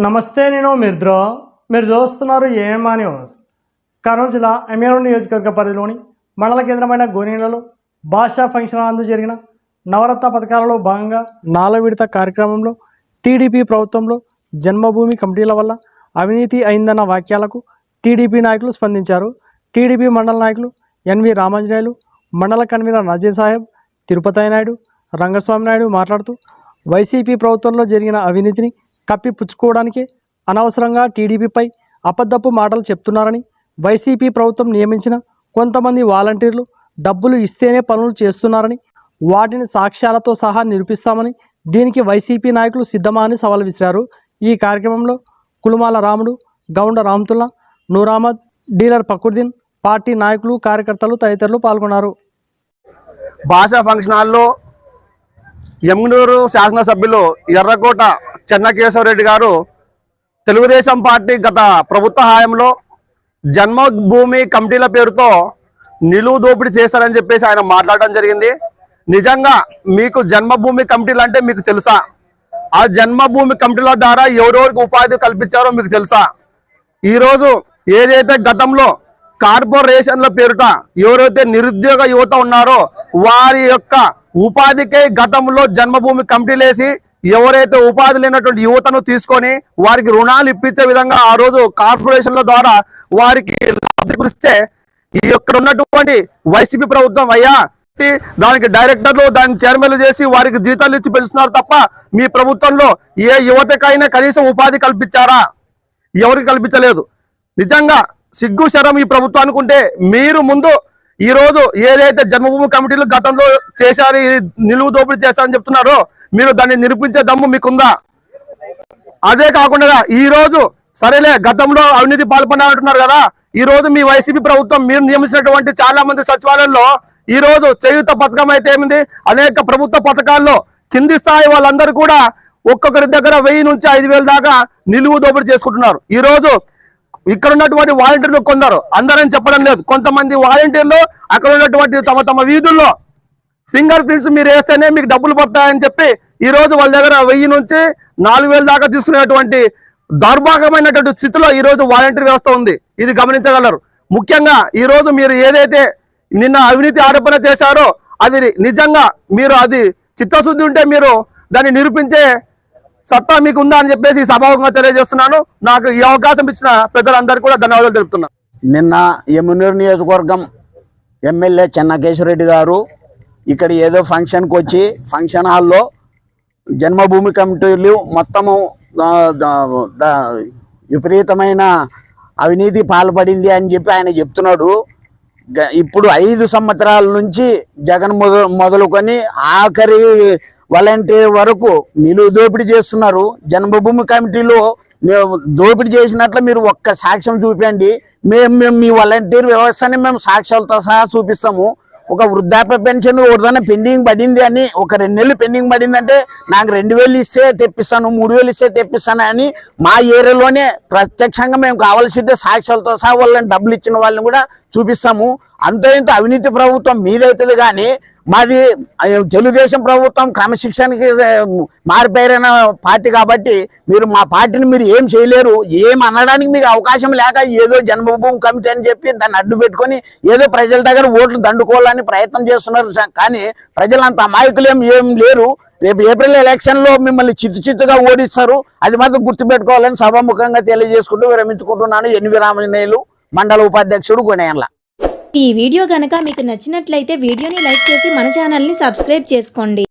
నమస్తే, నేను మిర్ద్రో. మీరు చూస్తున్నారు ఏఎంఆ న్యూస్. కర్నూలు జిల్లా ఎమ్మెల్యే నియోజకవర్గ పరిధిలోని మండల కేంద్రమైన గోనెలలో భాషా ఫంక్షన్ నందు జరిగిన నవరత్న పథకాలలో భాగంగా 4వ విడత కార్యక్రమంలో టీడీపీ ప్రభుత్వంలో జన్మభూమి కమిటీల వల్ల అవినీతి అయిందన్న వాక్యాలకు టీడీపీ నాయకులు స్పందించారు. టీడీపీ మండల నాయకులు ఎన్వి రామాంజనేయులు, మండల కన్వీనర్ నజీ సాహెబ్, తిరుపతి నాయుడు, రంగస్వామి నాయుడు మాట్లాడుతూ వైసీపీ ప్రభుత్వంలో జరిగిన అవినీతిని కప్పిపుచ్చుకోవడానికి అనవసరంగా టీడీపీపై అబద్ధపు మాటలు చెప్తున్నారని, వైసీపీ ప్రభుత్వం నియమించిన కొంతమంది వాలంటీర్లు డబ్బులు ఇస్తేనే పనులు చేస్తున్నారని, వాటిని సాక్ష్యాలతో సహా నిరూపిస్తామని, దీనికి వైసీపీ నాయకులు సిద్ధమా అని సవాల్ విసిరారు. ఈ కార్యక్రమంలో కులుమాల రాముడు, గౌండ రామతుల్లా, నూర్ అహ్మద్, డీలర్ ఫక్రుద్దీన్, పార్టీ నాయకులు, కార్యకర్తలు తదితరులు పాల్గొన్నారు. భాషా ఫంక్షన్ హాల్లో యమునూరు శాసనసభ్యులు ఎర్రకోట చెన్నకేశవరెడ్డి గారు తెలుగుదేశం పార్టీ గత ప్రభుత్వ హయాంలో జన్మభూమి కమిటీల పేరుతో నిలువు దోపిడీ చేస్తారని చెప్పేసి ఆయన మాట్లాడడం జరిగింది. నిజంగా మీకు జన్మభూమి కమిటీలు అంటే మీకు తెలుసా? ఆ జన్మభూమి కమిటీల ద్వారా ఎవరెవరికి ఉపాధి కల్పించారో మీకు తెలుసా? ఈరోజు ఏదైతే గతంలో కార్పొరేషన్ల పేరుట ఎవరైతే నిరుద్యోగ యువత ఉన్నారో వారి యొక్క ఉపాధికై గతంలో జన్మభూమి కమిటీలు వేసి ఎవరైతే ఉపాధి లేనటువంటి యువతను తీసుకొని వారికి రుణాలు ఇప్పించే విధంగా ఆ రోజు కార్పొరేషన్ల ద్వారా వారికి లబ్ధి కురిస్తే ఈ యొక్క ఉన్నటువంటి వైసీపీ ప్రభుత్వం అయ్యా దానికి డైరెక్టర్లు, దానికి చైర్మన్లు చేసి వారికి జీతాలు ఇచ్చి పెంచుతున్నారు తప్ప మీ ప్రభుత్వంలో ఏ యువతకైనా కనీసం ఉపాధి కల్పించారా? ఎవరికి కల్పించలేదు. నిజంగా సిగ్గు శరం ఈ ప్రభుత్వానికి ఉంటే మీరు ముందు ఈ రోజు ఏదైతే జన్మభూమి కమిటీలు గతంలో చేశారు, నిలువు దోపిడీ చేశారని చెప్తున్నారో మీరు దాన్ని నిరూపించే దమ్ము మీకుందా? అదే కాకుండా ఈ రోజు సరేలే గతంలో అవినీతి పాల్పొన్నారంటున్నారు కదా, ఈ రోజు మీ వైసీపీ ప్రభుత్వం మీరు నియమించినటువంటి చాలా మంది సచివాలయంలో ఈ రోజు చేయూత పథకం అయితే ఏమింది, అనేక ప్రభుత్వ పథకాల్లో కింది స్థాయి వాళ్ళందరూ కూడా ఒక్కొక్కరి దగ్గర 1000 నుంచి 5000 దాకా నిలువు దోపిడీ చేసుకుంటున్నారు. ఈ రోజు ఇక్కడ ఉన్నటువంటి వాలంటీర్లు కొందరు, అందరని చెప్పడం లేదు, కొంతమంది వాలంటీర్లు అక్కడ ఉన్నటువంటి తమ తమ వీధుల్లో ఫింగర్ ప్రింట్స్ మీరు వేస్తేనే మీకు డబ్బులు పడతాయని చెప్పి ఈ రోజు వాళ్ళ దగ్గర 1000 నుంచి 4000 దాకా తీసుకునేటువంటి దౌర్భాగ్యమైనటువంటి స్థితిలో ఈ రోజు వాలంటీర్ వ్యవస్థ ఉంది. ఇది గమనించగలరు. ముఖ్యంగా ఈ రోజు మీరు ఏదైతే నిన్న అవినీతి ఆరోపణ చేశారో అది నిజంగా మీరు అది చిత్తశుద్ధి ఉంటే మీరు దాన్ని నిరూపించే సత్తా మీకు ఉందా అని చెప్పేసి సభాముఖంగా తెలియజేస్తున్నాను. నాకు ఈ అవకాశం ఇచ్చిన పెద్దలందరికీ కూడా ధన్యవాదాలు తెలుపుతున్నాను. నిన్న యమునూరు నియోజకవర్గం ఎమ్మెల్యే చెన్నకేశవరెడ్డి గారు ఇక్కడ ఏదో ఫంక్షన్కి వచ్చి ఫంక్షన్ హాల్లో జన్మభూమి కమిటీలు మొత్తము విపరీతమైన అవినీతి పాల్పడింది అని చెప్పి ఆయన చెప్తున్నాడు. ఇప్పుడు 5 సంవత్సరాల నుంచి జగన్ మొదలుకొని ఆఖరి వాలంటీర్ వరకు నిలువు దోపిడీ చేస్తున్నారు. జన్మభూమి కమిటీలో దోపిడీ చేసినట్లు మీరు ఒక్క సాక్ష్యం చూపించండి, మేము మీ వాలంటీర్ వ్యవస్థని మేము సాక్ష్యాలతో సహా చూపిస్తాము. ఒక వృద్ధాప్య పెన్షన్ ఒకదాన్ని పెండింగ్ పడింది అని ఒక 2 నెలలు పెండింగ్ పడిందంటే నాకు 2000 ఇస్తే తెప్పిస్తాను, 3000 ఇస్తే తెప్పిస్తాను అని మా ఏరియాలోనే ప్రత్యక్షంగా మేము కావాల్సింటే సాక్ష్యాలతో సహా వాళ్ళని డబ్బులు ఇచ్చిన వాళ్ళని కూడా చూపిస్తాము. అంతో ఇంత అవినీతి ప్రభుత్వం మీదైతుంది కానీ మాది తెలుగుదేశం ప్రభుత్వం క్రమశిక్షణకి మారిపోయిన పార్టీ కాబట్టి మీరు మా పార్టీని మీరు ఏం చేయలేరు. ఏం అనడానికి మీకు అవకాశం లేక ఏదో జన్మభూమి కమిటీ అని చెప్పి దాన్ని అడ్డు పెట్టుకొని ఏదో ప్రజల దగ్గర ఓట్లు దండుకోవాలని ప్రయత్నం చేస్తున్నారు. కానీ ప్రజలంత అమాయకులు ఏం లేరు. రేపు ఏప్రిల్ ఎలక్షన్లో మిమ్మల్ని చిత్తుగా ఓడిస్తారు. అది మాత్రం గుర్తుపెట్టుకోవాలని సభాముఖంగా తెలియజేసుకుంటూ విరమించుకుంటున్నాను. ఎన్వి రామాంజనేయులు, మండల ఉపాధ్యక్షుడు, గొనేయంల. ఈ వీడియో గనక మీకు నచ్చినట్లయితే వీడియోని లైక్ చేసి మన ఛానల్ని సబ్స్క్రైబ్ చేసుకోండి.